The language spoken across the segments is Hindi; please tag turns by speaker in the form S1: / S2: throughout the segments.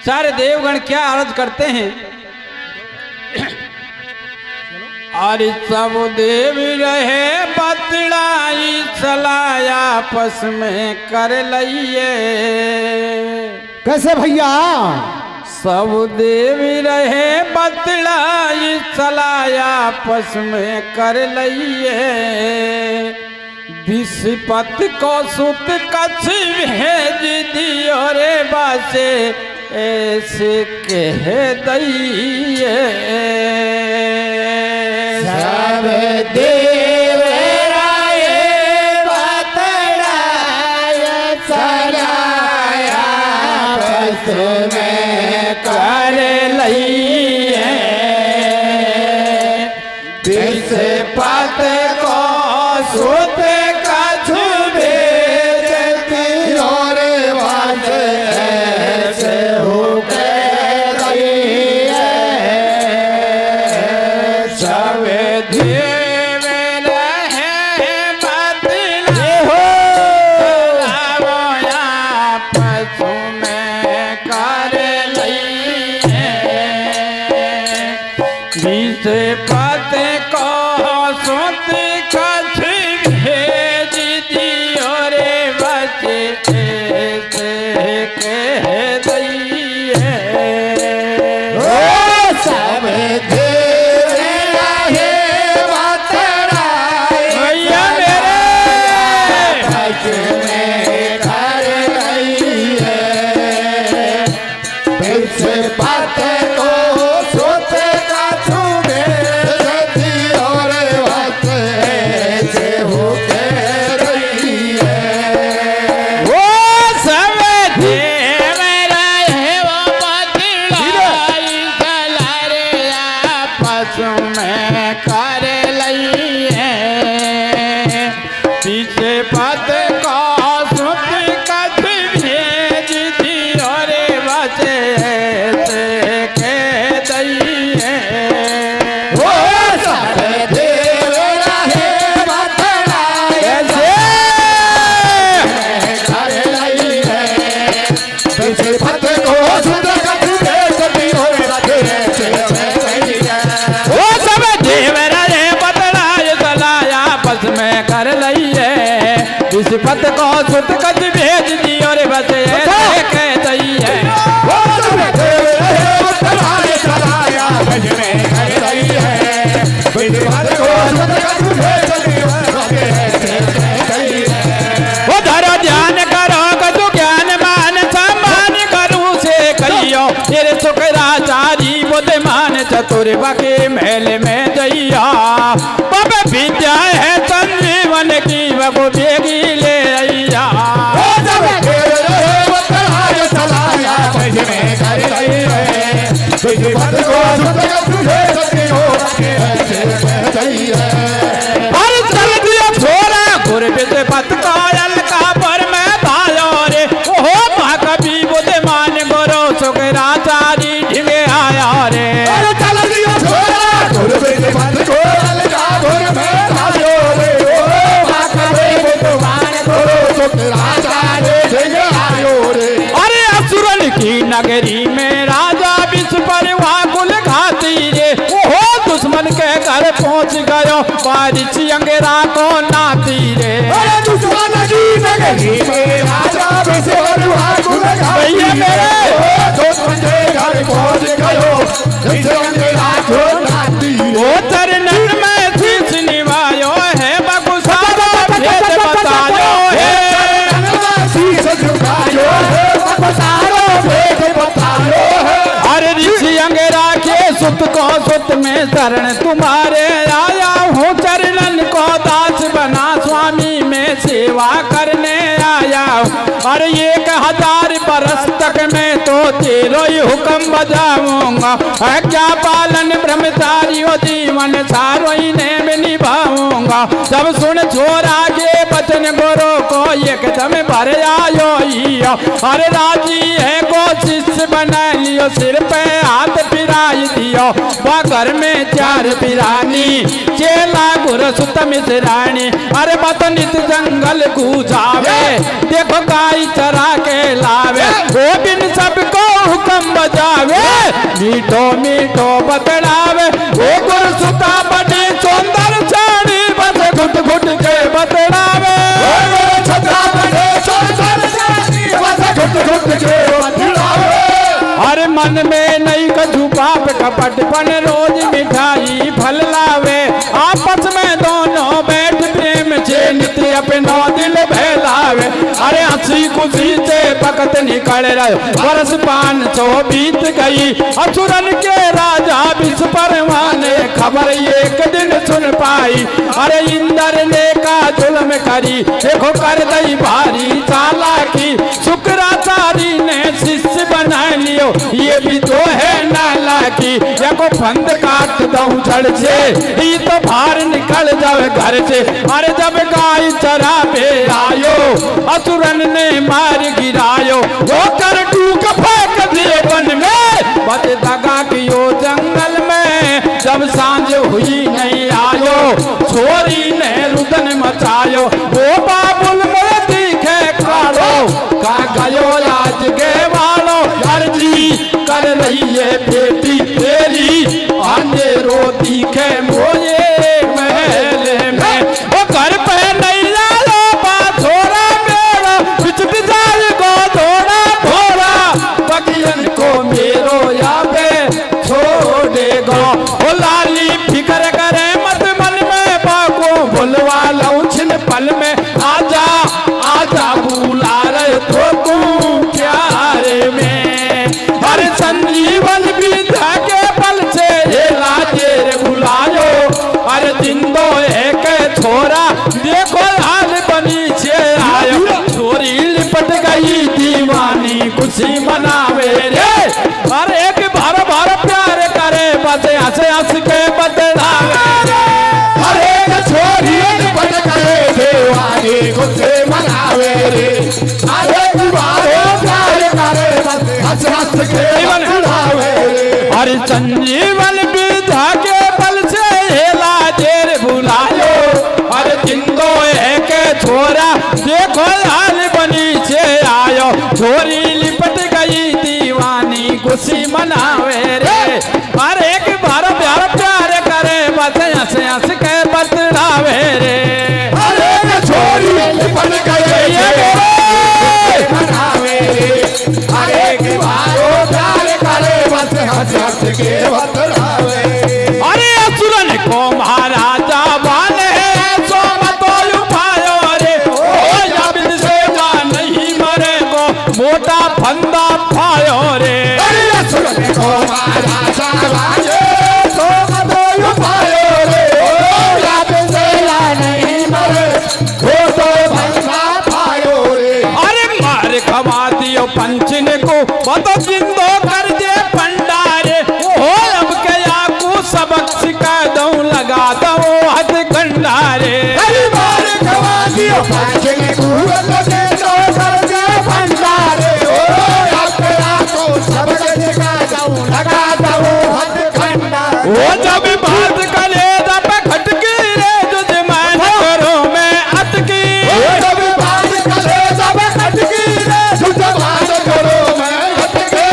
S1: सारे देवगण क्या अर्ज करते हैं। और सब देव रहे बतलाई सलाया आपस में कर लइए।
S2: कैसे भैया?
S1: सब देव रहे बतलाई सलाया आपस में कर लइए। विषपत को सुत कछ भेज दियो रे बासे ऐसे कह दइए।
S2: सब देव राये बतलाय सलाया आपस में
S1: कर लइए।
S2: विषपत को सुत कछ भेज दियो रे बासे ऐसे हो कह दइए।
S1: सब देव रहे बतलाए आपस में कर लइए। विषपत को सुत कछ भेज दियो रे बच्चे ऐसे कह दइए।
S2: सब देव रहे बतलाए
S1: भैया मेरे
S2: आपस में कर लइए। विषपत को सुत कछ भेज दियो रे बासे ऐसे हो कह दइए।
S1: वो सब देव रहे वो बतलाई सलारे आपस में कर लइए। विषपत को सुत कछ भेज दियो रे बच्चे ऐसे कह दइए।
S2: वो सब देव रहे बतलाए
S1: ऐसे
S2: कर लइए। विषपत को सुत कछ भेज दियो रे बासे ऐसे कह दइए।
S1: वो सब देव रहे बतलाए सलाया आपस में कर लइए। विषपत को सुत कछ भेज दियो रे बच्चे ऐसे कह दइए।
S2: वो सब देव रहे बतलाए सलाया आपस में कर लइए। विषपत को सुत कछ भेज दियो रे बासे ऐसे कह दइए।
S1: वो धरो ध्यान करो कछु ज्ञान मान सम्मान करूँ से कहियो। तेरे शुक्राचारी बुद्धिमान चतुर बके महल में जइया। बब विद्या है संजीवन की बबू बेगी ले अइया।
S2: वो सब देव रहे बतलाए सलाया आपस में कर लइए। विषपत को सुत कछ भेज दियो रे बासे ऐसे कह दइए।
S1: और चल दिया छोरा गुर विषपत का अलका पर में भायो रे। ओहो महाकवि बुद्धिमान गुरु शुक्राचारी ढिगे आया रे।
S2: अरे चल दियो छोरा गुरु विषपत को अलगा भुर में भायो रे। ओ महाकवि बुद्धिमान गुरु शुक्राचार्य ढिगे आयो रे।
S1: अरे असुरन की नगरी में राजा विष पर व्याकुल घाती रे। ओहो दुश्मन के घर पहुंच गयो बारिश अंगेरा को नाती रे।
S2: अरे दुश्मन की नगरी में राजा विष पर व्याकुल घाती
S1: भैया मेरे।
S2: रे। दुश्मन के घर पहुंच गयो विष अंगेरा को नाती रे।
S1: वो चरणन में शीश निभायो है बगुसारा भेद बतायो है।
S2: शीश झुकायो है बगुसारो भेद बतायो है।
S1: अरे ऋषि अंगेरा के सुत को सुत में शरण तुम्हारे आया हूँ। चरणन को दास बना स्वामी में सेवा करने आया हूँ। अरे 1000 बरस तक मैं तो तेरो ही हुक्म बजाऊंगा। क्या पालन ब्रह्मचारी हो जीवन सारो ही नेम निभाऊंगा। जब सुन छोरा के बचन गुरु को एकदम भर आयो अरे राजी है को शिष्य बना लियो सिर पे हाथ फिराई दियो। लियो बा घर में चार पिरानी चेला गुर सुत मिश्राणी। अरे बत नित जंगल गुजावे देखो गाय चरा के लावे वो बिन सबको हुक्म बजावे मीठो मीठो बतलावे वो गुर सुता बड़ी सुंदर चाड़ी बस घुट घुट के बतलावे हर मन में नहीं कछु पाप कपट पन रोज मिठाई फल लावे आपस में दोनों बैठ प्रेम से नित्य अपना दिल बहलावे। अरे हंसी खुशी से वक्त निकल रहे वर्ष 500 बीत गई असुरन के राजा विष परवाने खबर एक दिन सुन पाई। अरे इंद्र ने का जुल्म करी देखो कर दई भारी चालाकी शुक्राचार्य ने शिष्य बना लियो ये भी तो है नालाकी। देखो फंद काट दऊं जड़ से ये तो बाहर निकल जावे घर से। अरे जब गाय चरा पे आयो असुरन ने मार गिरायो वो कर टूक फेंक दिए वन में बच दगा कियो जंगल में। जब सांझ हुई नहीं आयो छोरी ने रुदन मचायो वो बाबुल में दिखे कालो का गयो आज के वालो अर्जी कर रही है बेटी तेरी आने रो दिखे मोये महल में वो घर पे नहीं आयो बात थोड़ा मेरा बिच बिचार को थोड़ा थोड़ा बगियन को मेरो याबे छोड़ेगा वो लाली फिक्र करे मत मन में बाको भुलवा लऊं छिन पल में आजा आजा बुला रहे तो तू प्यार में। हर संजीवन विद्या के बल से लाजेर बुलायो हर दिन दो एक छोरा देखो हाल बनी से आयो छोरी लिपट गई दीवानी खुशी मनावे रे। हर एक बार बार प्यार करे बस हंस हंस के बदलावे
S2: हर एक छोरी लिपट गए दीवानी खुशी मनावे रे। हर एक बार प्यार करे बस हंस हंस के बदलावे रे।
S1: हर संजीवन विद्या के बल से लाजेर बुलायो हर दिन दो एक छोरा देखो हाल बनी से आयो छोरी लिपट गई दीवानी खुशी मनावे रे। हर एक बार प्यार प्यार करे बस हंस हंस के बतलावे रे।
S2: हर एक छोरी लिपट गए मनावे रे। हर एक बार प्यार करे बस हंस हंस के बतलावे।
S1: अरे असुरन को महाराजा बाने सो मतो उपायो रे ओ जबिन से नहीं मरे को मोटा फंदा पायो रे।
S2: अरे असुरन को महाराजा बाने सो मतो उपायो रे ओ जबिन से नहीं मरे को तो फंदा पायो रे।
S1: अरे मार खवा दियो पंचन को बतो जिंदो कर दे पंडारे ओ अब क्या को सबक सिखा दूं लगा दो हथ कंडारे।
S2: अरे मार खवा दियो पंचन को बतो जिंदो कर दे पंडारे ओ अब क्या को सबक सिखा दूं लगा दो हथ कंडारे।
S1: वो जब बात करे तब खटकी रे जो जमान करो मैं अटकी
S2: जब बात करे जब खटकी रे जो जमान करो मैं अटकी।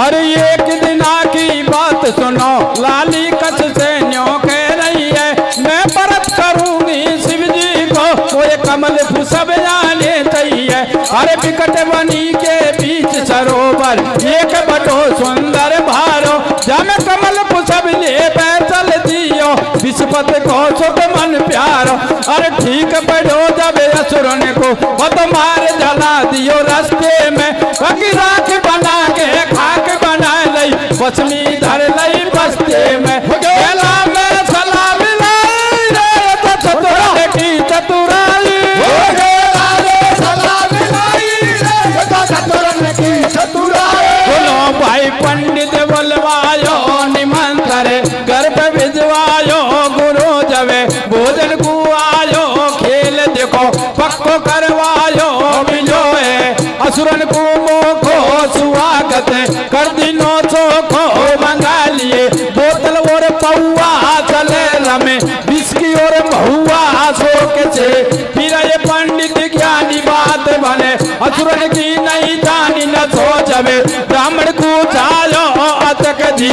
S1: और एक दिना की बात सुनो लाली कछ से न्यों कह रही है मैं व्रत करूंगी शिव जी को वो ये कमल सब जाने चाहिए। अरे विकट वनी के बीच सरोवर एक बड़ो सुंदर भारो जब कमल सब ले चल दियो विस्पत को सुख मन प्यारो। अरे ठीक पड़ो जब असुरन को बत मार जला दियो रास्ते में बाकी राख बना के खाक बना लई बचमी धर लई बस्ते में गेला में सलाम लाई रे तो चतुराई की चतुराई
S2: हो गेला रे सलाम लाई रे तो चतुरन की चतुराई।
S1: बोलो भाई पंडित बोलवायो निमंत्र गर्भ भिजवायो गुरु जवे भोजन कुआयो खेल देखो पक्को करवायो मिलो है असुरन को मोखो स्वागत कर दिनो चोखो मंगा लिए असुरन की नहीं जानी न सोचवे ब्राह्मण को चालो अतक जी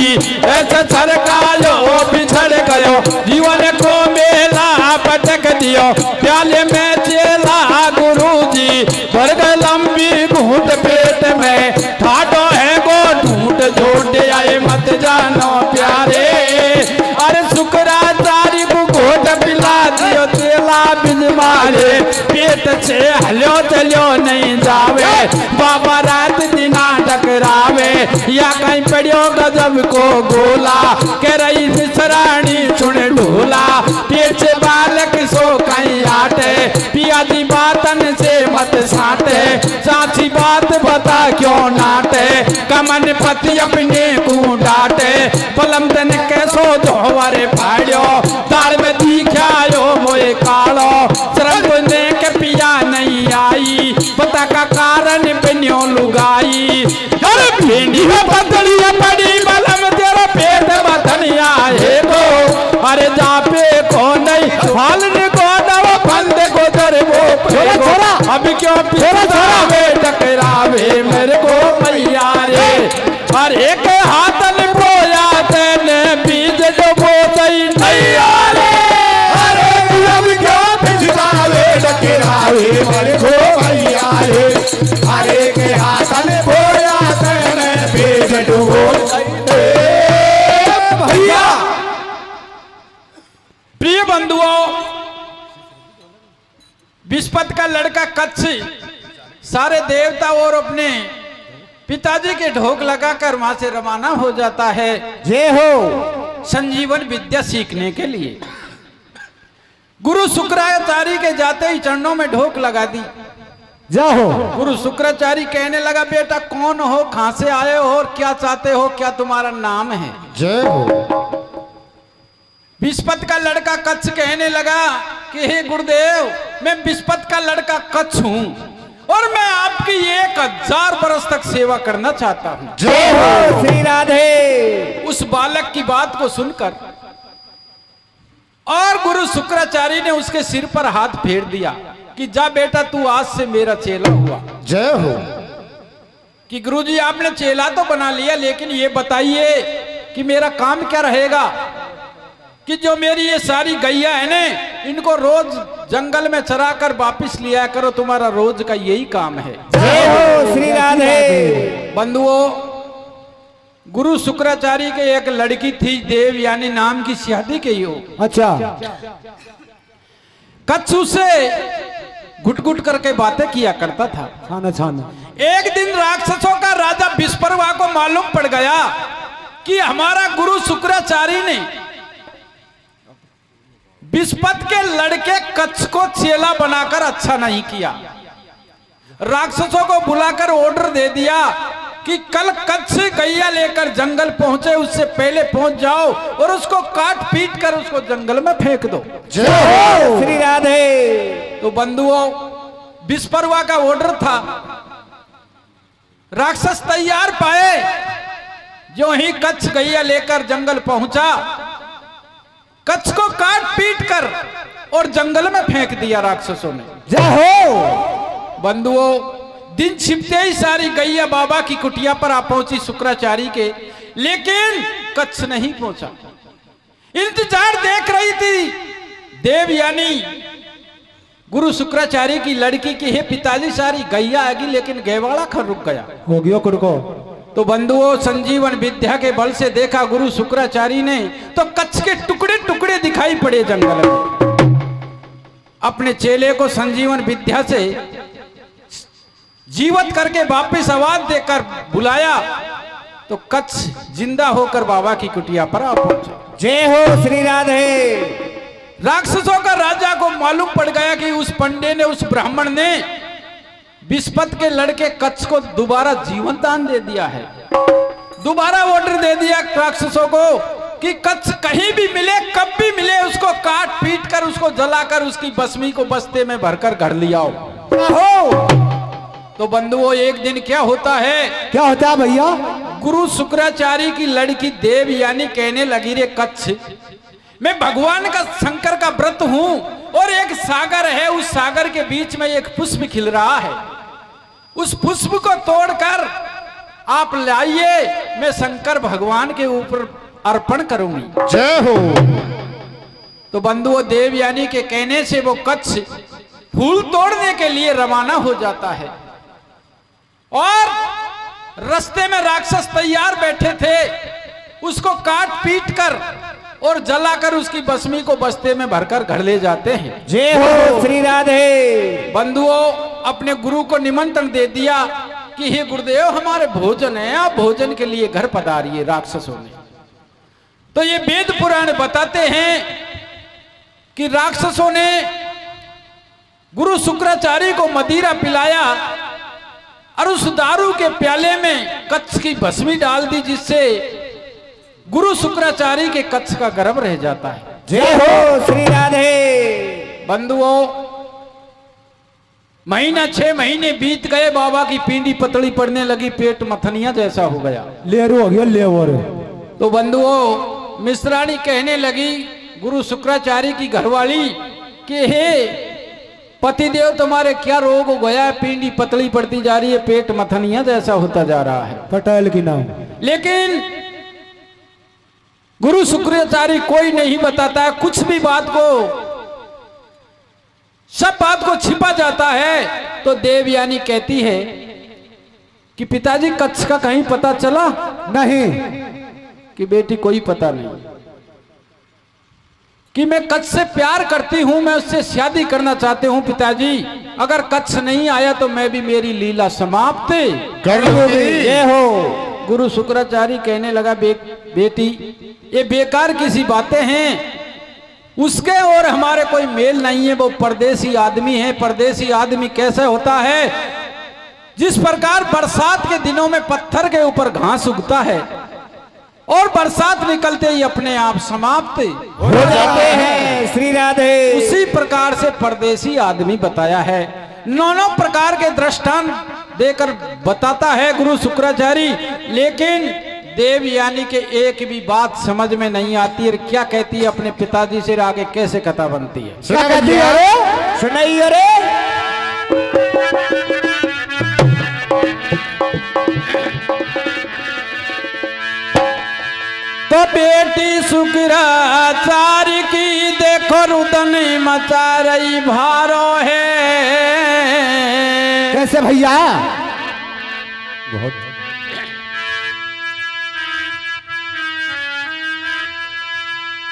S1: ऐसे सरकायो पिछड़ गयो जीवन को मेला पटक दियो प्याले में चेला गुरु जी भर गए लंबी घूट पेट में ठाडो है गो ढूंढ झोट आए मत जानो प्यारे अरे शुक्राचार्य को घोट पिला दियो चेला बिन मारे पेट से हलो चलो नहीं जावे बाबा रात दिना टकरावे या कहीं पड़ियो गजब को गोला कह रही सरानी सुन ढोला पेट से बालक सो कहीं आटे पिया दी बातन से मत साटे साची बात बता क्यों नाटे कमन पति अपने को डांटे पलम तन कैसो धोवरे फाड़ियो दाल में दिखायो मोए कालो शर्म ने के पिया नहीं आई पता का कारण बनियो लुगाई अरे भिंडी में पतली पड़ी बलम तेरा पेट बधनिया है तो अरे जापे को नहीं हालने को दव बंद को दर वो छोरा अब क्यों पिछड़ावे टकरावे मेरे को मैया रे और एक हाथ में बोया तेने बीज जो बोतई नहीं आ रे
S2: अरे अब क्यों पिछड़ावे टकरावे मेरे को मैया रे अरे के हाथ में बोया तेने बीज डुबो भैया।
S1: प्रिय बंधुओं विस्पत का लड़का कच्छ सारे देवता और अपने पिताजी के ढोक लगाकर वहां से रवाना हो जाता है
S2: जय हो
S1: संजीवन विद्या सीखने के लिए। गुरु शुक्राचार्य के जाते ही चरणों में ढोक लगा दी।
S2: जाओ
S1: गुरु शुक्राचार्य कहने लगा बेटा कौन हो कहां से आए हो और क्या चाहते हो क्या तुम्हारा नाम है।
S2: जय हो।
S1: विस्पत का लड़का कच्छ कहने लगा कि हे गुरुदेव मैं विस्पत का लड़का कच्छ हूं और मैं आपकी 1000 बरस तक सेवा करना चाहता हूं।
S2: जय हो श्री राधे।
S1: उस बालक की बात को सुनकर और गुरु शुक्राचार्य ने उसके सिर पर हाथ फेर दिया कि जा बेटा तू आज से मेरा चेला हुआ।
S2: जय हो।
S1: कि गुरुजी आपने चेला तो बना लिया लेकिन ये बताइए कि मेरा काम क्या रहेगा कि जो मेरी ये सारी गैया है ने इनको रोज जंगल में चरा कर वापिस लिया करो तुम्हारा रोज का यही काम है।
S2: जय हो श्री राधे।
S1: बंधुओं गुरु शुक्राचार्य के एक लड़की थी देव यानी नाम की शादी की हो।
S2: अच्छा
S1: कच्छ से घुट घुट करके बातें किया करता था।
S2: छाना छाना।
S1: एक दिन राक्षसों का राजा विस्परवा को मालूम पड़ गया कि हमारा गुरु शुक्राचार्य ने विस्पत के लड़के कच्छ को चेला बनाकर अच्छा नहीं किया। राक्षसों को बुलाकर ऑर्डर दे दिया कि कल कच्छ गैया लेकर जंगल पहुंचे उससे पहले पहुंच जाओ और उसको काट पीट कर उसको जंगल में फेंक दो।
S2: जय हो श्री राधे।
S1: तो बंधुओं विस्परवा का ऑर्डर था। राक्षस तैयार पाए जो ही कच्छ गैया लेकर जंगल पहुंचा कच्छ को काट पीट कर और जंगल में फेंक दिया राक्षसों ने।
S2: जय हो।
S1: बंधुओं दिन छिपते ही सारी गैया बाबा की कुटिया पर आ पहुंची शुक्राचार्य के लेकिन कच्छ नहीं पहुंचा। इंतजार देख रही थी देव यानी गुरु शुक्राचार्य की लड़की की हे पिताजी सारी गैया आगी लेकिन गैवाड़ा खर रुक गया
S2: हो गया कुड़को।
S1: तो बंधुओं संजीवन विद्या के बल से देखा गुरु शुक्राचार्य ने तो कच्छ के टुकड़े टुकड़े दिखाई पड़े जंगल में। अपने चेले को संजीवन विद्या से जीवित करके वापस आवाज देकर बुलाया तो कच्छ जिंदा होकर बाबा की कुटिया पर आ पहुंचा।
S2: जय हो श्री राधे।
S1: राक्षसों का राजा को मालूम पड़ गया कि उस पंडे ने उस ब्राह्मण ने विस्पत के लड़के कच्छ को दोबारा जीवन दान दे दिया है। दोबारा ऑर्डर दे दिया राक्षसों को कि कच्छ कहीं भी मिले कब भी मिले उसको काट पीट कर उसको जलाकर उसकी भस्मी को बस्ते में भरकर घर ले आओ। तो बंधुओं एक दिन क्या होता है।
S2: क्या होता है भैया।
S1: गुरु शुक्राचार्य की लड़की देव यानी कहने लगी रे कच्छ मैं भगवान का शंकर का व्रत हूं और एक सागर है उस सागर के बीच में एक पुष्प खिल रहा है उस पुष्प को तोड़कर आप लाइए, मैं शंकर भगवान के ऊपर अर्पण करूंगी।
S2: जय हो।
S1: तो बंधुओं, देवयानी के कहने से वो कच्छ फूल तोड़ने के लिए रवाना हो जाता है और रास्ते में राक्षस तैयार बैठे थे, उसको काट पीट कर और जलाकर उसकी भस्मी को बस्ते में भरकर घर ले जाते हैं।
S3: जय हो श्री राधे।
S1: बंधुओं, अपने गुरु को निमंत्रण दे दिया कि हे गुरुदेव, हमारे भोजन है, आप भोजन के लिए घर पधारिए राक्षसों ने। तो ये वेद पुराण बताते हैं कि राक्षसों ने गुरु शुक्राचार्य को मदिरा पिलाया और उस दारू के प्याले में कच्छ की भस्मी डाल दी, जिससे गुरु शुक्राचार्य के कच्छ का गर्भ रह जाता है।
S3: जय हो श्री राधे।
S1: बंधुओं, महीना 6 महीने बीत गए, बाबा की पींडी पतली पड़ने लगी, पेट मथनिया जैसा हो गया,
S3: लेरू हो गया लेवर।
S1: तो बंधुओं, मिश्राणी कहने लगी गुरु शुक्राचार्य की घरवाली कि हे पतिदेव, तुम्हारे क्या रोग हो गया है, पींडी पतली पड़ती जा रही है, पेट मथनिया जैसा होता जा रहा है।
S3: पटेल की नाम।
S1: लेकिन गुरु शुक्राचार्य कोई नहीं बताता है, कुछ भी बात को, सब बात को छिपा जाता है। तो देवयानी कहती है कि पिताजी, कच्छ का कहीं पता चला?
S3: नहीं।
S1: कि बेटी, कोई पता नहीं, कि मैं कच्छ से प्यार करती हूं, मैं उससे शादी करना चाहती हूं पिताजी। अगर कच्छ नहीं आया तो मैं भी, मेरी लीला समाप्त
S2: कर लूंगी।
S3: जय हो।
S1: गुरु शुक्राचार्य कहने लगा, बेटी, ये बेकार की सी बातें हैं, उसके और हमारे कोई मेल नहीं है, वो परदेसी आदमी है। परदेसी आदमी कैसे होता है? जिस प्रकार बरसात के दिनों में पत्थर के ऊपर घास उगता है और बरसात निकलते ही अपने आप समाप्त
S3: हो जाते हैं श्री राधे,
S1: उसी प्रकार से परदेसी आदमी बताया है। 9 प्रकार के दृष्टांत देकर बताता है गुरु शुक्राचार्य, लेकिन देवयानी के एक भी बात समझ में नहीं आती है। क्या कहती है अपने पिताजी से, आगे कैसे कथा बनती है?
S3: क्या कहती है? अरे सुनाइए। अरे
S1: तो बेटी शुक्राचार्य की देखो रुदन मचा रही भारो है।
S3: कैसे भैया? बहुत।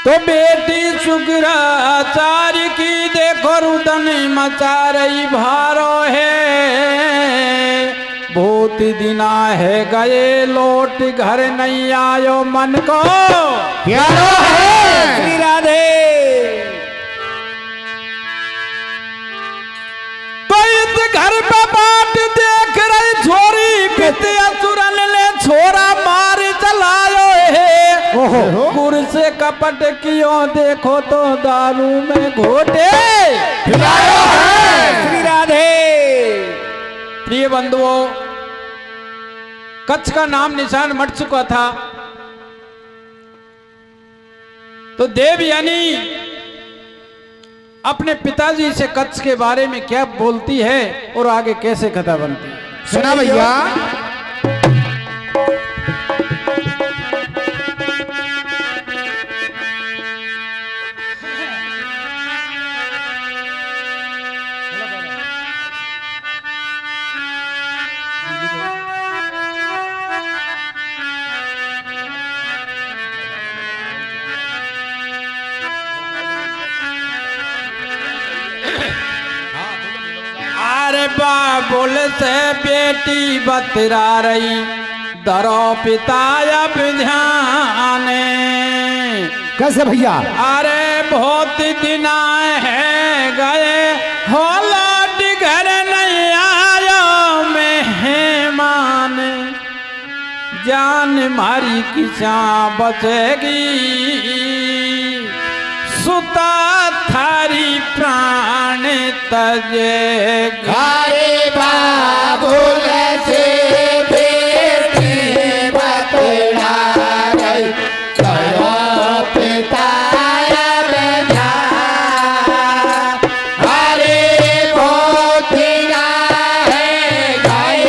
S1: तो बेटी शुक्राचार्य की देखो रुदन मचा रही भारो है। बहुत दिना है गए, लौट घर नहीं आयो, मन को
S3: प्यारो है श्री राधे।
S1: तो इस घर पे बाट देख रही छोरी, कितने असुरन ने छोरा मार चलायो है। गुर से कपट कियो, देखो तो दारू में घोटे
S3: प्यारो है श्री राधे।
S1: प्रिय बंधुओं, कच्छ का नाम निशान मट चुका था। तो देवयानी अपने पिताजी से कच्छ के बारे में क्या बोलती है और आगे कैसे कथा बनती है,
S2: सुना भैया।
S1: अरे बाबुल से बेटी बतरा रही, दरो पिता अब ध्यान।
S3: कैसे भैया?
S1: अरे बहुत दिन है गए, हो लौट घर नहीं आयो मेहमान। जान मारी किसा बचेगी, सुता थारी प्राण तजेगी।
S2: अरे बाबुल से बेटी बतरा गई, करो पिता अब ध्यान। अरे बहुत दिन है गए,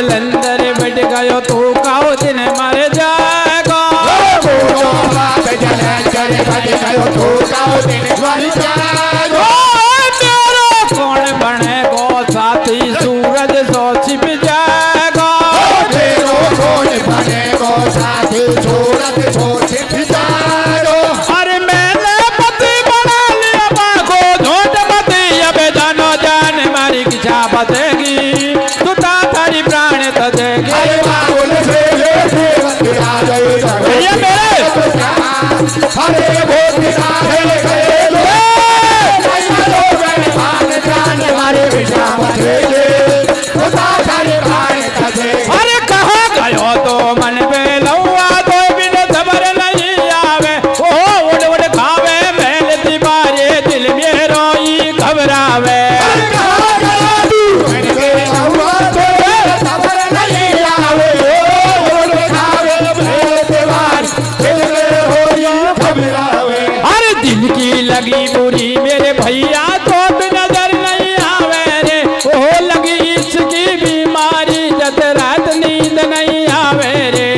S1: जलंधर बैठ गयो तू काओ दिन मर जाएगा तेरो कौन बनेगो साथी सूरज सो छिप जाएगा अरे मैंने पति बना लिया बागो झूठ मती अब जानो जान मारी किछा बतेगी तू तारी प्राण तजेगी ये मेरे अरे कहाँ गयो तो मन बेलौआ तो बिन खबर नहीं आवे ओ उड़ उड़ खावे बैल दीवारे दिल में रोई घबरावे अरे दिल की लगी बुरी मेरे भैया तो नजर नहीं आवे रे ओ लगी इसकी बीमारी जत रात नींद नहीं आवे रे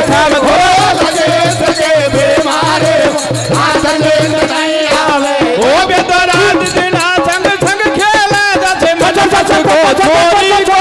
S1: अच्छा ओ बे तो रात दिन संग संग खेले जैसे मजा सच को छोड़ी को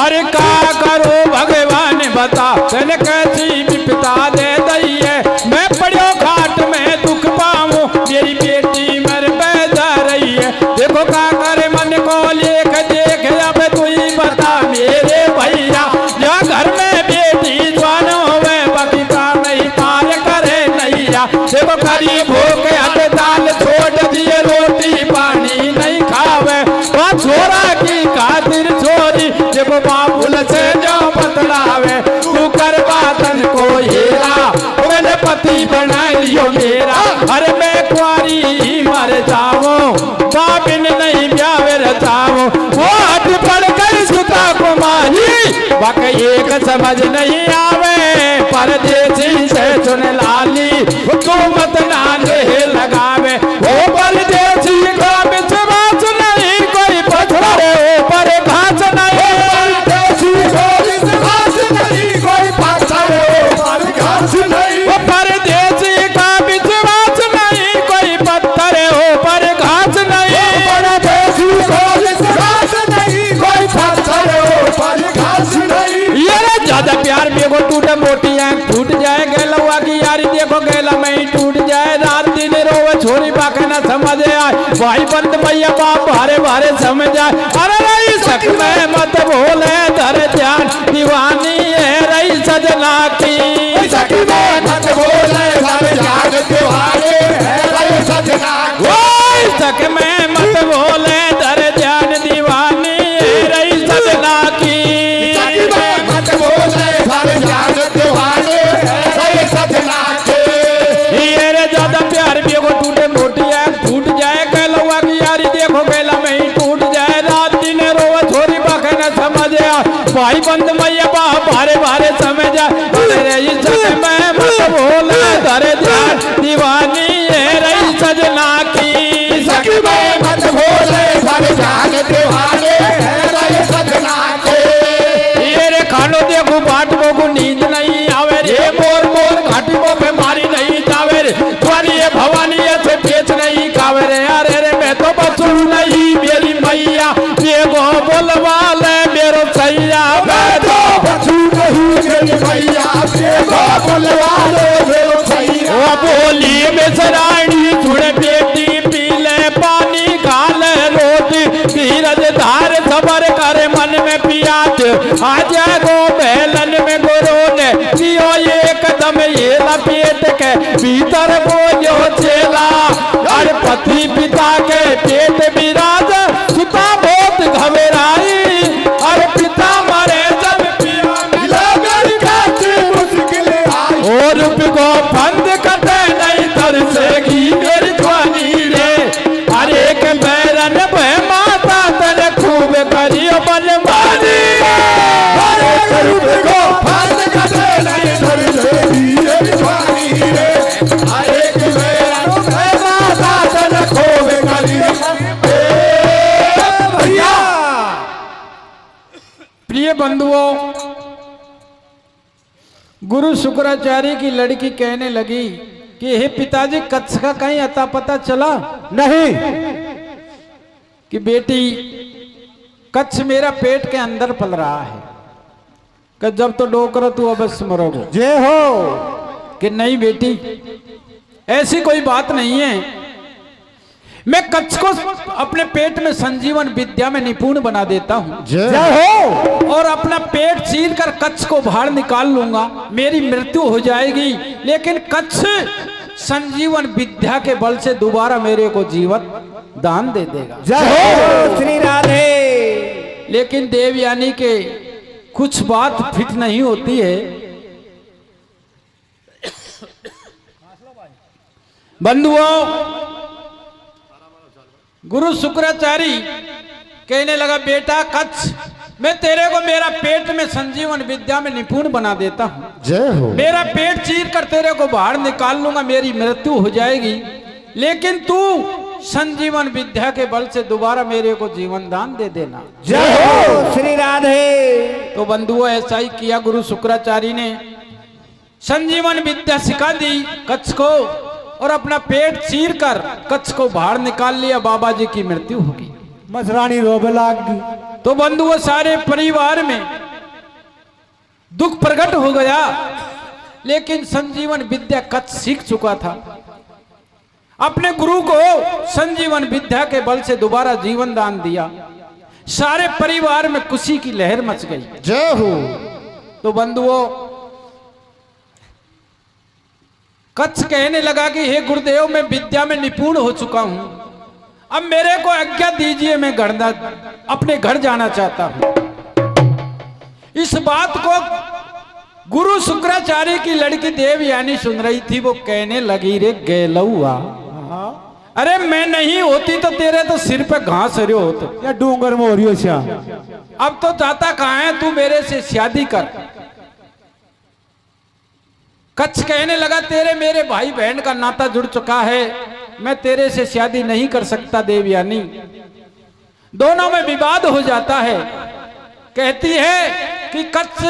S1: अरे का करो भगवान बता तने कैसी विपदा दे दई है मैं पड़ियो घाट में दुख पाऊं मेरी बेटी मर पैदा रही है देखो का करे मन को लेख देख अब तू ही बता मेरे भैया या घर में बेटी जवान होवे बाकी का नहीं पार करे नैया देखो खरी भूख हड़ताल छोड़ दिए रोटी पानी नहीं खावे वहाँ छोरा की खातिर छोरी देखो बाबुल से जो बतलावे तू कर बातन को हेरा मैंने पति बना लियो मेरा अरे मैं कुआरी मर जाऊं बाबिन नहीं ब्यावे रचाऊं वो हट पड़ गई सुता कुमारी बाकी एक समझ नहीं आवे परदेसी से चुन लाली तू मत नाले लगावे वो परदेसी का विश्वास नहीं कोई पत्थर ऊपर घास नहीं वो परदेसी का विश्वास नहीं कोई पत्थर ऊपर घास नहीं ये ज्यादा प्यार मेरे टूटे मोटी आंख टूट जाए गैलवा की यारी देखो गैला में टूट जाए रात दिन रोवे छोरी बाके ना समझ आए भाई बंद भैया बाप भारे भारे समझ आए अरे रही सक में मत भूले धर ध्यान दीवानी है रही सजना की सक में मत भूले धर ध्यान दीवानी है रही सजना की ये रे ज्यादा प्यार भी को टूटे मोटी है टूट जाए कहलवा की यारी देखो गैला में ही टूट जाए रात दिन रोवा छोरी बाके न समझ आ भाई बंद मैया बा भारे भारे समझ आ रे इज्जत में मत भूल धर ध्यान दीवानी है रही सजना की ये रे खानो देखो बाट को नींद नहीं आवे रे मोर मोर घाटी को बीमारी नहीं जावे रे तुम्हारी ये भवानी ऐसे पेच नहीं खावे रे अरे रे मैं तो बचू नहीं मेरी मैया ये गो बोलवा ले मेरो सैया मैं तो बचू नहीं मेरी मैया ये गो बोलवा ले मेरो सैया ओ बोली बेसरानी थोड़े बेटी पी ले पानी खा ले रोटी धीरज धार सबर करे मन में पियाच आजा गो बेलन में गुरु ने जियो एकदम ये लपेट के भीतर वो जो चेला और पति पिता के पेट विराज सुता बहुत घबराई और पिता मरे जब पिया मिला मेरी काची मुश्किल आई और को बंद कटे नहीं तरसेगी मेरी जवानी रे अरे एक बैरन भय माता तने खूब करियो बनमानी
S2: को बंद कटे नहीं तरसेगी मेरी जवानी रे
S1: बंधुओं, गुरु शुक्राचार्य की लड़की कहने लगी कि हे पिताजी, कच्छ का कहीं अता पता चला?
S3: नहीं।
S1: कि बेटी, कच्छ मेरा पेट के अंदर पल रहा है, कि जब तो डोकर तू अवश्य मरोगे।
S3: जय हो।
S1: कि नहीं बेटी, ऐसी कोई बात नहीं है। मैं कच्छ को अपने पेट में संजीवन विद्या में निपुण बना देता हूं,
S3: जय हो।
S1: और अपना पेट चीर कर कच्छ को बाहर निकाल लूंगा, मेरी मृत्यु हो जाएगी, लेकिन कच्छ संजीवन विद्या के बल से दोबारा मेरे को जीवन दान दे देगा।
S3: जय हो श्री राधे।
S1: लेकिन देवयानी के कुछ बात फिट नहीं होती है। बंधुओं, गुरु शुक्राचार्य कहने लगा, बेटा कच्छ, मैं तेरे को मेरा पेट में संजीवन विद्या में निपुण बना देता हूं।
S3: जय हो।
S1: मेरा पेट चीर कर तेरे को बाहर निकाल लूंगा, मेरी मृत्यु हो जाएगी, लेकिन तू संजीवन विद्या के बल से दोबारा मेरे को जीवन दान दे देना।
S3: जय हो श्री राधे।
S1: तो बंधुओं, ऐसा ही किया। गुरु शुक्राचार्य ने संजीवन विद्या सिखा दी कच्छ को, और अपना पेट चीर कर कच्छ को बाहर निकाल लिया। बाबा जी की मृत्यु होगी।
S3: मसरानी रोबे लाग गई।
S1: तो बंधुओं, सारे परिवार में दुख प्रकट हो गया, लेकिन संजीवन विद्या कच्छ सीख चुका था। अपने गुरु को संजीवन विद्या के बल से दोबारा जीवन दान दिया। सारे परिवार में खुशी की लहर मच गई।
S3: जय हो।
S1: तो बंधुओं, कच्छ कहने लगा कि हे गुरुदेव, मैं विद्या में निपुण हो चुका हूं, अब मेरे को आज्ञा दीजिए, मैं अपने घर जाना चाहता हूं। इस बात को गुरु शुक्राचार्य की लड़की देवयानी सुन रही थी। वो कहने लगी, रे गेलौआ, अरे मैं नहीं होती तो तेरे तो सिर पे घास हरे होते,
S3: या डूंगर में हो रही हो श्या।
S1: अब तो जाता कहां है, तू मेरे से शादी कर। कच्छ कहने लगा, तेरे मेरे भाई बहन का नाता जुड़ चुका है, मैं तेरे से शादी नहीं कर सकता देवयानी। दोनों में विवाद हो जाता है। कहती है कि कच्छ,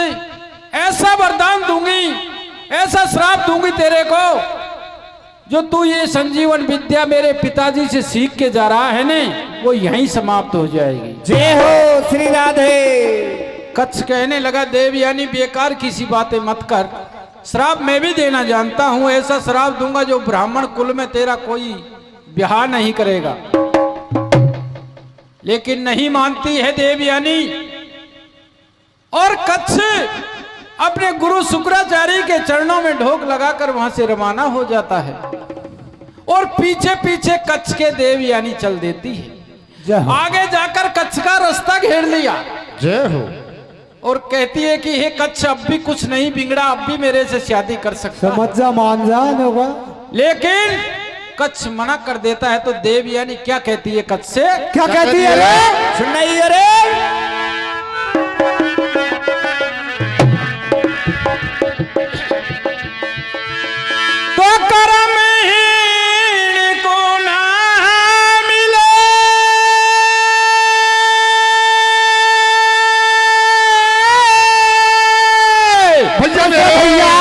S1: ऐसा वरदान दूंगी, ऐसा श्राप दूंगी तेरे को, जो तू ये संजीवन विद्या मेरे पिताजी से सीख के जा रहा है ने, वो यहीं समाप्त हो जाएगी।
S3: जय हो श्री राधे।
S1: कच्छ कहने लगा, देवयानी बेकार किसी बातें मत कर, श्राप मैं भी देना जानता हूं, ऐसा श्राप दूंगा जो ब्राह्मण कुल में तेरा कोई ब्याह नहीं करेगा। लेकिन नहीं मानती है देवयानी, और कच्छ अपने गुरु शुक्राचार्य के चरणों में ढोक लगाकर वहां से रवाना हो जाता है, और पीछे पीछे कच्छ के देवयानी चल देती है। आगे जाकर कच्छ का रास्ता घेर लिया।
S3: जय हो।
S1: और कहती है कि हे कच्छ, अब भी कुछ नहीं बिगड़ा, अब भी मेरे से शादी कर सकता है।
S3: समझ जा, मान जा होगा।
S1: लेकिन कच्छ मना कर देता है। तो देवयानी क्या कहती है कच्छ से?
S3: क्या कहती है रे?
S1: सुनाइए। अरे तो कर्महीन को ना मिले,
S3: भैया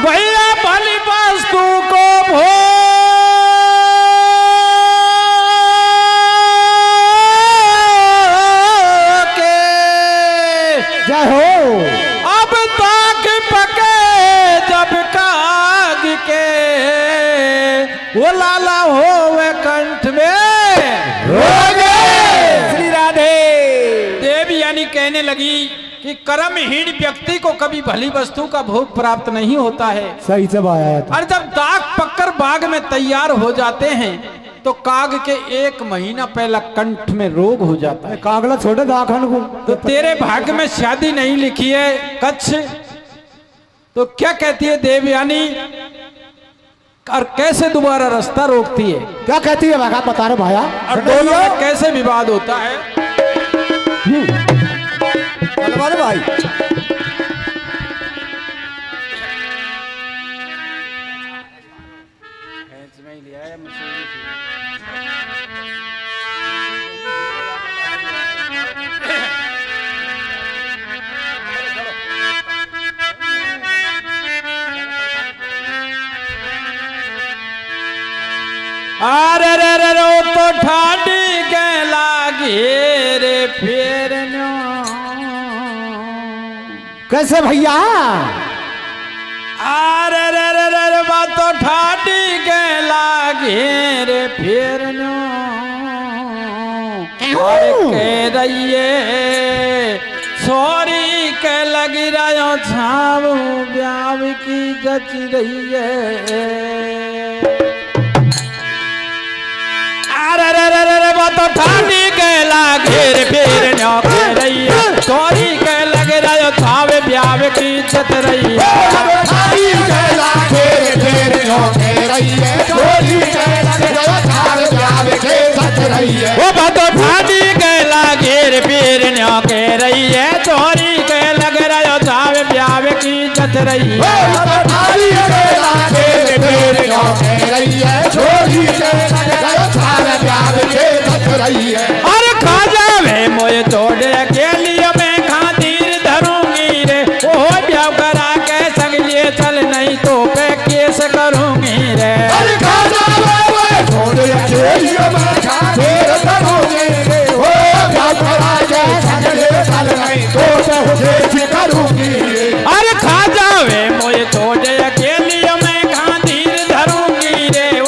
S1: भैया भली वस्तु को भो के।
S3: जय हो।
S1: अब ताक पके जब काग के, वो लाला हो वे कंठ में
S3: श्री राधे।
S1: देवयानी कहने लगी कि कर्महीन व्यक्ति को कभी भली वस्तु का भोग प्राप्त नहीं होता है।
S3: सही जब आया था।
S1: और जब दाग पककर बाग में तैयार हो जाते हैं, तो काग के 1 महीना पहला कंठ में रोग हो जाता है।
S3: कागला छोटे दाखन को।
S1: तो तेरे भाग्य में शादी नहीं लिखी है कच्छ। तो क्या कहती है देवयानी, और कैसे दोबारा रास्ता रोकती है?
S3: क्या कहती है भगा, बता रहे भाया।
S1: और दोनों में कैसे विवाद होता है?
S3: भाई
S1: अरे रे रे रो तो ठाडी के लागे रे फिर
S3: कैसे भैया?
S1: अरे रे रे रे रे बात तो ठाडी के लागे रे फिर और के रहिए छोरी के लगी रहो छाव ब्याव की जच रही है। अरे रे रे रे बात तो ठाडी के लागे रे फिर के रही है छोरी के लगे रहो छाव ब्याव की जच रही है।
S2: ठाडी के लागे रे फिर के रही है छोरी के लगे रहो छाव ब्याव की जच रही है।
S1: वो बात ठाडी के लागे रे फिर के रही है छोरी के लगे रहो छाव ब्याव की जच रही है।
S2: ठाडी के लागे रे फिर के रही है छोरी के लगे रहो छाव ब्याव की जच रही है।
S1: अरे खा जावे मोए छोड़े अकेली मैं खातिर धरूंगी रे ओ ब्याह करा के संग लिए चल नहीं तो पे केस करूंगी रे।
S2: अरे खा जावे मोए छोड़े अकेली मैं खातिर धरूंगी रे ओ ब्याह करा के संग लिए चल नहीं तो पे केस करूंगी रे।
S1: अरे खा जावे मोए छोड़े अकेली मैं खातिर धरूंगी रे ओ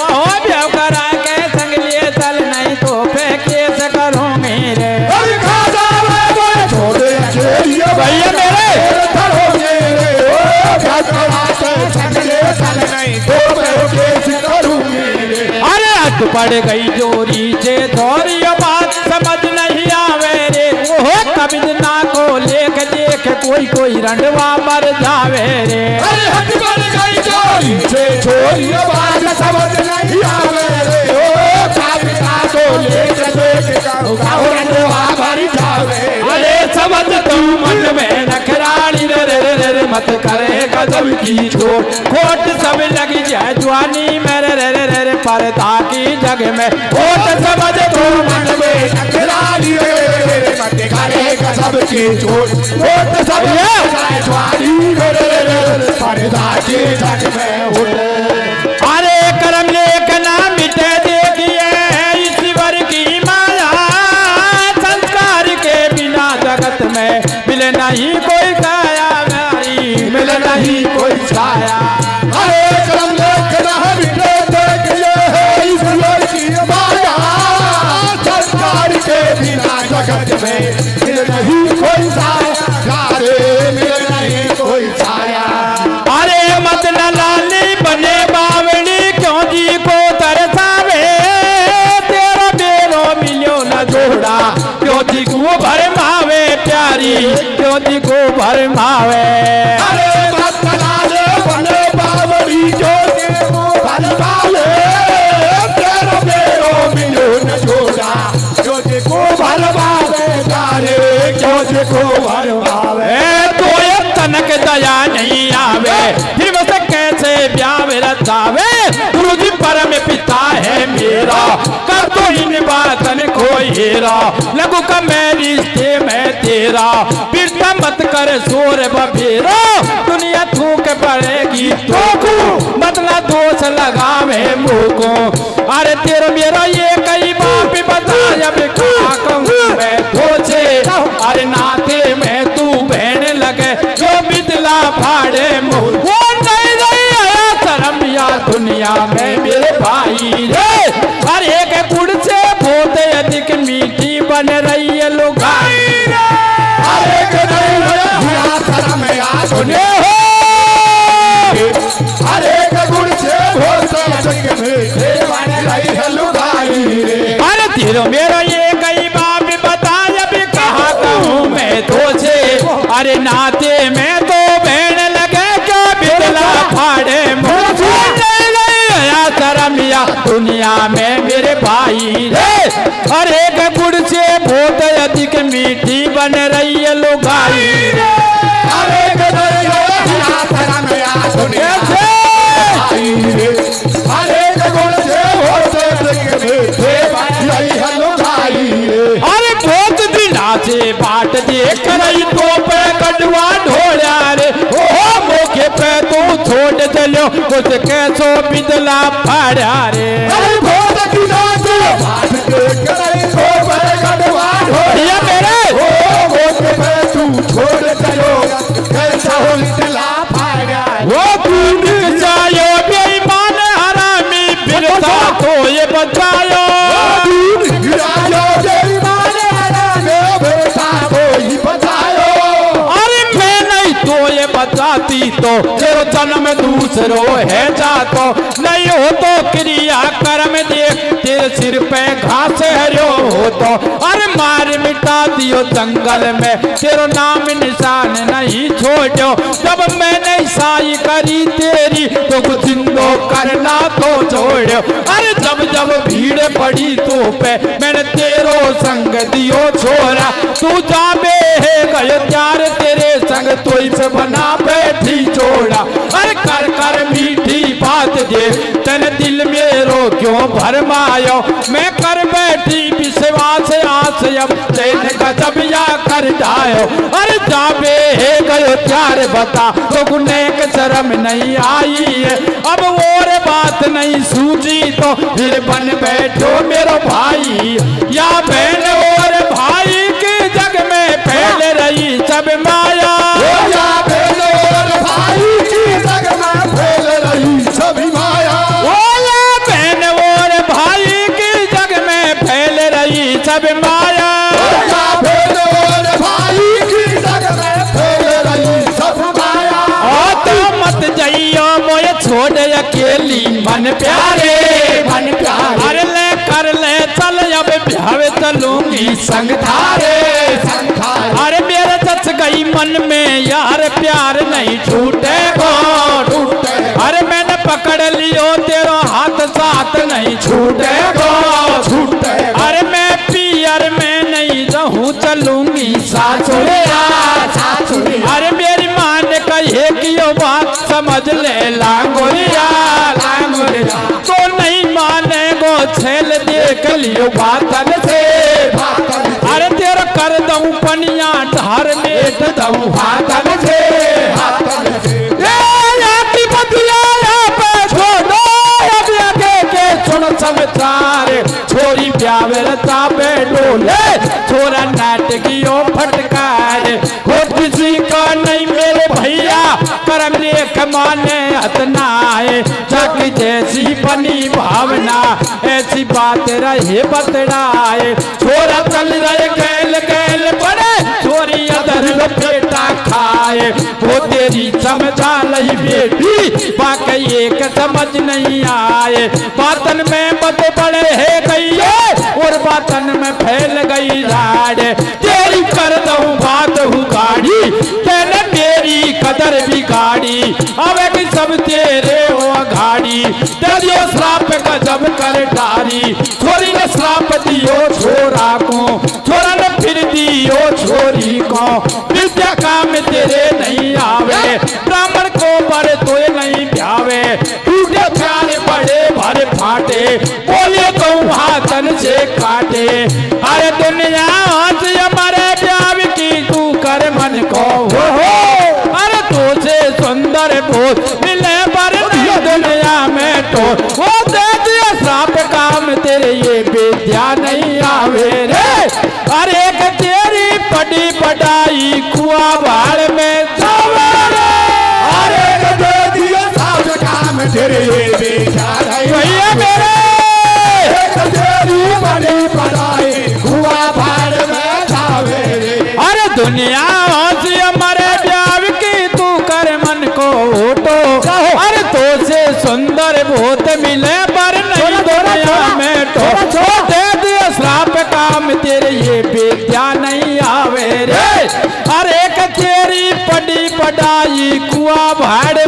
S1: ब्याह करा के संग लिए चल नहीं तो पे केस करूंगी रे।
S2: अरे खा जावे मोए छोड़े अकेली
S1: भैया मेरे
S2: धरूंगी रे ओ ब्याह करा के संग लिए चल नहीं तो पे केस करूंगी रे।
S1: अरे हद पड़ गई जोरी से थोड़ी बात समझ नहीं आवे रे ओहो कभी ना को लेख देख कोई कोई रंडवा मर जावे रे।
S2: अरे हद पड़ गई जोरी से छोरी बात समझ नहीं आवे रे ओ कभी ना को लेख देख रंडवा मर जावे।
S1: अरे समझ तू मन में नखराड़ी रे रे रे रे मत करे गजब की चोट खोट सब लगी जाए जवानी मेरे रे रे रे रे पर्दा की जग में खोट समझ तू मन में
S2: नखराली रे मत करे कसब की चोट वोट सब जाए ज्वारी रे पर्दा की जग में उठे।
S1: अरे करम लेखना मिटे देखिए ईश्वर की माया संस्कार के बिना जगत में मिले नहीं कोई काया मेरी मिले नहीं कोई छाया।
S2: अरे करम लेखना मिटे देखिए ईश्वर की माया संस्कार के बिना जगत में मिले नहीं कोई छाया रे मिले नहीं कोई छाया।
S1: अरे मत न लाली बने बावड़ी क्यों जी को तरसावे तेरा बेरो मिलो न जोड़ा क्यों जी को भरमावे प्यारी क्यों जी को भरमावे।
S2: अरे मत लाले बने बावड़ी जो के वो भरमावे तेरा बेरो मिलो न जोड़ा जो जे को भरमावे तारे जो जे को भरमावे।
S1: तो ये तनक दया नहीं आवे फिर मुझसे कैसे ब्याह रचावे गुरु जी परम पिता है मेरा कर तो इन बातन को हेरा लगू का मैं रिश्ते में तेरा पीड़ता मत कर शोर बफेरा दुनिया थूक पड़ेगी तो बदला दोष लगावे मुँह को। अरे तेरा मेरा ये कई बाप बताया क्या कहूँ मैं तुझे अरे नाते में तू बहन लगे जो बिदला फाड़े मुँह वो नहीं आया शर्मिया दुनिया में मेरे भाई रे। हर एक गुड़ से बहुत अधिक मीठी बन रही है लुगाई रे।
S2: अरे के नहीं हुआ शर्म या दुनिया अरे के गुण से बहुत जग में बन रही है लुगाई रे।
S1: अरे तेरो मेरा ये कई बाप बताया भी कहा कहूँ मैं तुझे अरे नाते में तो बहन लगे क्या बिदला फाड़े मुझे शर्मिया दुनिया में मेरे भाई रे। हर एक गुड़ से बहुत अधिक मीठी बन रही है लुगाई रे।
S2: अरे के नहीं हुआ शर्म या दुनिया अरे के गुण से बहुत जग में बन रही है लुगाई रे।
S1: अरे बहुत दिना से बाट देख रही तो पे कटवा ढोड़ा रे ओ मौके पे तू छोड़ चलो कुछ कैसो बिदला फाड़ा रे
S2: अरे भोज की नाच बात के करे तो बरगड़वा
S1: ये मेरे
S2: भोज पे तू छोड़ चलो कैसा हो बिदला फाड़ा
S1: वो कूद जायो बेईमान हरामी बिरता को ये बचायो
S2: राजो तेरी माने आने बेटा को ही बतायो
S1: अरे मैं नहीं तो ये बताती तो तेरो जन्म दूसरो है जातो नहीं हो तो क्रिया कर्म देख तेरे सिर पे घास हरियो हो तो अरे मार मिटा दियो जंगल में तेरो नाम निशान नहीं छोड़ो जब मैंने साई करी तेरी तो कुछ जिंदो करना तो छोड़ो अरे जब जब भीड़ पड़ी तो पे मैंने तेरो संग दियो छोरा तू जाबे है गयो त्यार तेरे संग तो इस बना बैठी छोड़ा अरे कर कर मीठी बात दे तन दिल मेरो क्यों भरमायो मैं कर बैठी विश्वास आस अब चैन का जब या कर जायो अरे जाबे है गयो त्यार बता तो गुने के शर्म नहीं आई है अब और बात नहीं सूझी तो फिर बन बैठो मेरो भाई या बहन और भाई के जग में फैल रही सब माया
S2: या बहन और भाई की जग में फैल रही सभी माया
S1: ओ या बहन और भाई के जग में फैल रही सब माया
S2: या बहन और भाई की जग में फैल रही सब माया
S1: ओ तो मत जाइयो मोए छोड़ अकेली मन प्यारे अरे ले कर ले चल अब ब्यावे चलूंगी संग थारे अरे मेरे सच गई मन में यार प्यार नहीं छूटेगा अरे मैंने पकड़ लियो तेरो हाथ साथ नहीं छूटेगा अरे मैं पियर में नहीं रहूं चलूंगी सासुरिया अरे मेरी माँ ने कही कि यो बात समझ ले लांगोरिया तो नहीं माने गो छेल देख लियो बातन से अरे तेरा कर दऊं पनिया ढार मेट दऊं हाथन से छोरी प्यावे ताबे डोले छोरा नाटकियो फटकार हो किसी का नहीं मेरे भैया करम लेख माने हतनाए जग जैसी बनी भावना ऐसी बात रहे बतड़ाए छोरा चल रहे गैल गैल बड़े छोरी अदर लपेटा खाए वो तेरी समझा लही बेटी बाकी एक समझ नहीं आए बातन में बत बड़े है गई और बातन में फैल गई लाड तेरी कर दऊं बात हूँ गाड़ी तेने मेरी कदर बिगाड़ी अब कि सब तेरे हो गाड़ी तेरियो श्राप का जब कर डारी छोरी ने श्राप दियो छोरा को छोरा ने फिर दियो छोरी को विद्या काम तेरे नहीं आवे ब्राह्मण को बड़े तो नहीं ब्यावे टूटे प्यारे बड़े भरे फाटे बोले तो हाथन से काटे अरे दुनिया से हमारे प्यार की तू कर मन को हो अरे तुझे सुंदर भूत मिले पर नहीं दुनिया में तो वो दे दिया श्राप काम तेरे ये विद्या नहीं आवे रे अरे एक तेरी पड़ी पढ़ाई कुआ भाड़ में
S2: अरे दे दिया श्राप काम तेरे ये विद्या
S1: भैया मेरे
S2: तेरी बड़ी पढ़ाई कुआ भाड़ में जावे
S1: अरे दुनिया से हमारे प्यार की तू कर मन को तो अरे तो से सुंदर भूत मिले पर नहीं दुनिया में तो दे दिया श्राप काम तेरे ये विद्या नहीं आवे रे अरे एक तेरी पड़ी पढ़ाई कुआ भाड़